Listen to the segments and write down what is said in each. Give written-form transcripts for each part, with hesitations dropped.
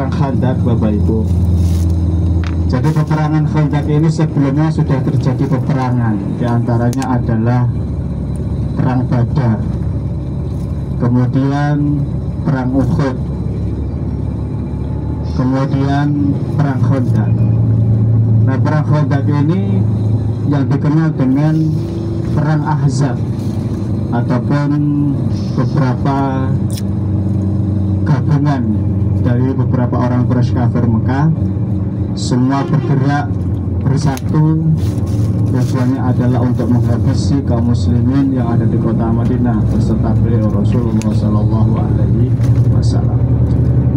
perang Khandaq, Bapak Ibu. Jadi peperangan Khandaq ini sebelumnya sudah terjadi peperangan. Di antaranya adalah perang Badar, kemudian perang Uhud, kemudian perang Khandaq. Nah, perang Khandaq ini yang dikenal dengan perang Ahzab ataupun beberapa gabungan dari beberapa orang Quraisy kafir Mekah, semua bergerak bersatu. Tujuannya adalah untuk menghabisi kaum muslimin yang ada di kota Madinah beserta beliau Rasulullah Shallallahu Alaihi Wasallam.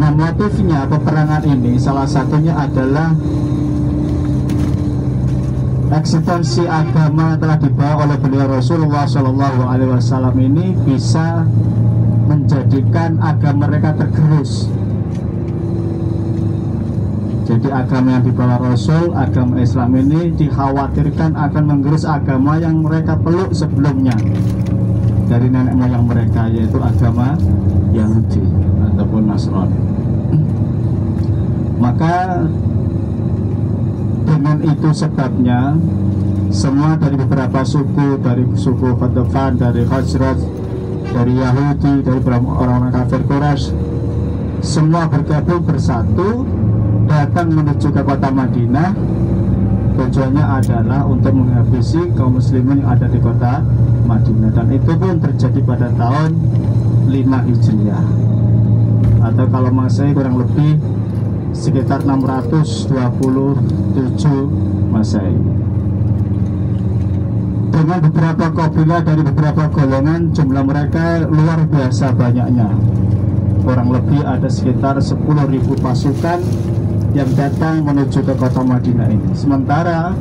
Nah, motifnya peperangan ini salah satunya adalah eksistensi agama telah dibawa oleh beliau Rasulullah Shallallahu Alaihi Wasallam ini bisa menjadikan agama mereka tergerus. Jadi agama yang dibawa Rasul, agama Islam ini dikhawatirkan akan menggerus agama yang mereka peluk sebelumnya dari nenek moyang mereka, yaitu agama Yahudi ataupun Nasrani. Maka dengan itu sebabnya semua dari beberapa suku, dari suku Ghatafan, dari Khazraj, dari Yahudi, dari orang-orang kafir Quraisy, semua bergabung bersatu datang menuju ke kota Madinah. Tujuannya adalah untuk menghabisi kaum muslimin yang ada di kota Madinah, dan itu pun terjadi pada tahun 5 Hijriah, atau kalau Masehi kurang lebih sekitar 627 Masehi. Dengan beberapa kabilah dari beberapa golongan, jumlah mereka luar biasa banyaknya. Kurang lebih ada sekitar 10.000 pasukan yang datang menuju ke kota Madinah ini. Sementara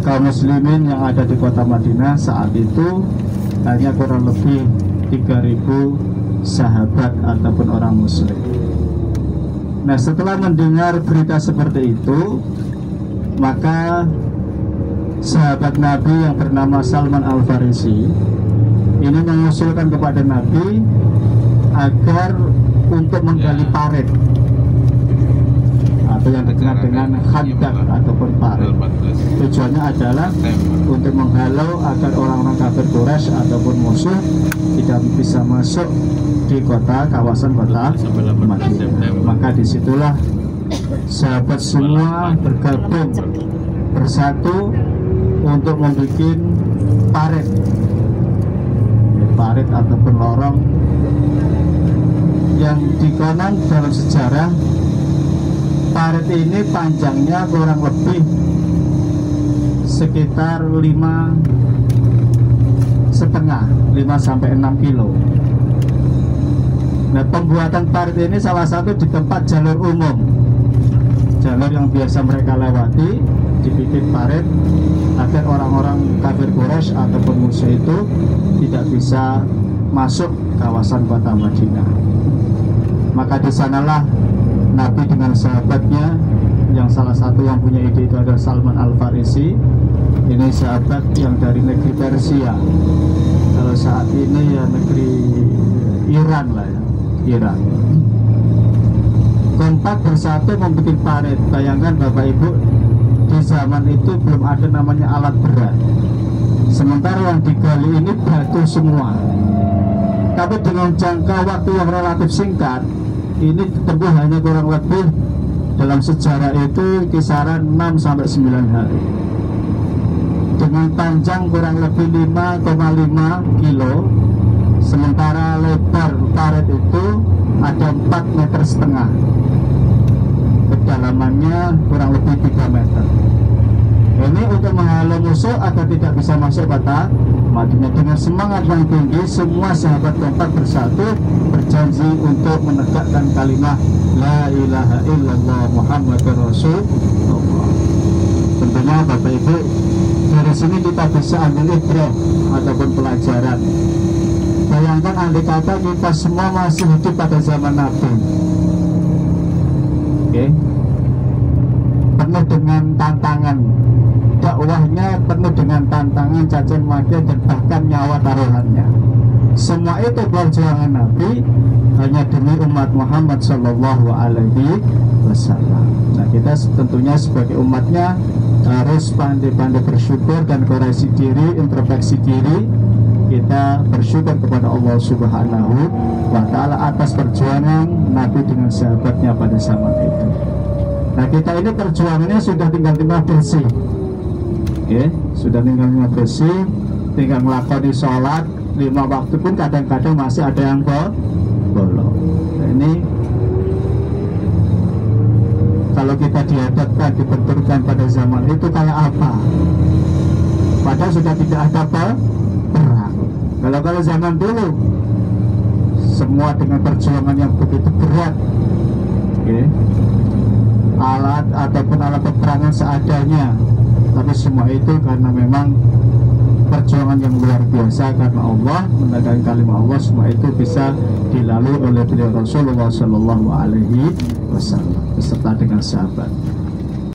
kaum muslimin yang ada di kota Madinah saat itu hanya kurang lebih 3.000 sahabat ataupun orang muslim. Nah, setelah mendengar berita seperti itu, maka sahabat Nabi yang bernama Salman Al-Farisi ini mengusulkan kepada Nabi agar untuk menggali parit atau yang dikenal dengan Khandaq ataupun parit. Tujuannya adalah untuk menghalau agar orang-orang kafir Quraisy ataupun musuh tidak bisa masuk di kawasan kota Madinah. Maka disitulah sahabat semua bergabung bersatu untuk membuat parit ataupun lorong yang dikonon dalam sejarah. Parit ini panjangnya kurang lebih sekitar 5,5 sampai 6 kilo. Nah, pembuatan parit ini salah satu di tempat jalur umum, jalur yang biasa mereka lewati, dibikin parit agar orang-orang kafir Quraisy ataupun musuh itu tidak bisa masuk kawasan kota Madinah. Maka di sanalah Nabi dengan sahabatnya, yang salah satu yang punya ide itu adalah Salman Al-Farisi. Ini sahabat yang dari negeri Persia, kalau saat ini ya negeri Iran lah ya, Iran. Kompak bersatu membuat parit. Bayangkan Bapak Ibu, di zaman itu belum ada namanya alat berat. Sementara yang digali ini batu semua. Tapi dengan jangka waktu yang relatif singkat, ini ditempuh hanya kurang lebih dalam sejarah itu kisaran 6 sampai 9 hari. Dengan panjang kurang lebih 5,5 kilo, sementara lebar parit itu ada 4,5 meter. Kedalamannya kurang lebih 3 meter. Ini untuk menghalau musuh agar tidak bisa masuk kota Madinah. Dengan semangat yang tinggi, semua sahabat kompak bersatu berjanji untuk menegakkan kalimat La ilaha illallah Muhammadur Rasulullah. Tentunya Bapak Ibu, dari sini kita bisa ambil ibrah ataupun pelajaran. Bayangkan andai kata kita semua masih hidup pada zaman Nabi, penuh dengan tantangan, dakwahnya penuh dengan tantangan, cacian maki dan bahkan nyawa taruhannya. Semua itu perjuangan Nabi hanya demi umat Muhammad Sallallahu Alaihi Wasallam. Nah, kita tentunya sebagai umatnya harus pandai-pandai bersyukur dan koreksi diri, introspeksi diri. Kita bersyukur kepada Allah Subhanahu wa Ta'ala atas perjuangan Nabi dengan sahabatnya pada zaman itu. Nah, kita ini perjuangannya sudah tinggal bersih, sudah tinggal bersih, tinggal melakoni sholat 5 waktu pun kadang-kadang masih ada yang bolong. Nah, ini kalau kita dihadapkan, dibenturkan pada zaman itu kayak apa? Padahal sudah tidak ada perang. Kalau zaman dulu semua dengan perjuangan yang begitu berat, alat ataupun alat peperangan seadanya, tapi semua itu karena memang perjuangan yang luar biasa karena Allah menegakkan kalimat Allah. Semua itu bisa dilalui oleh beliau Rasulullah Shallallahu Alaihi Wasallam beserta dengan sahabat.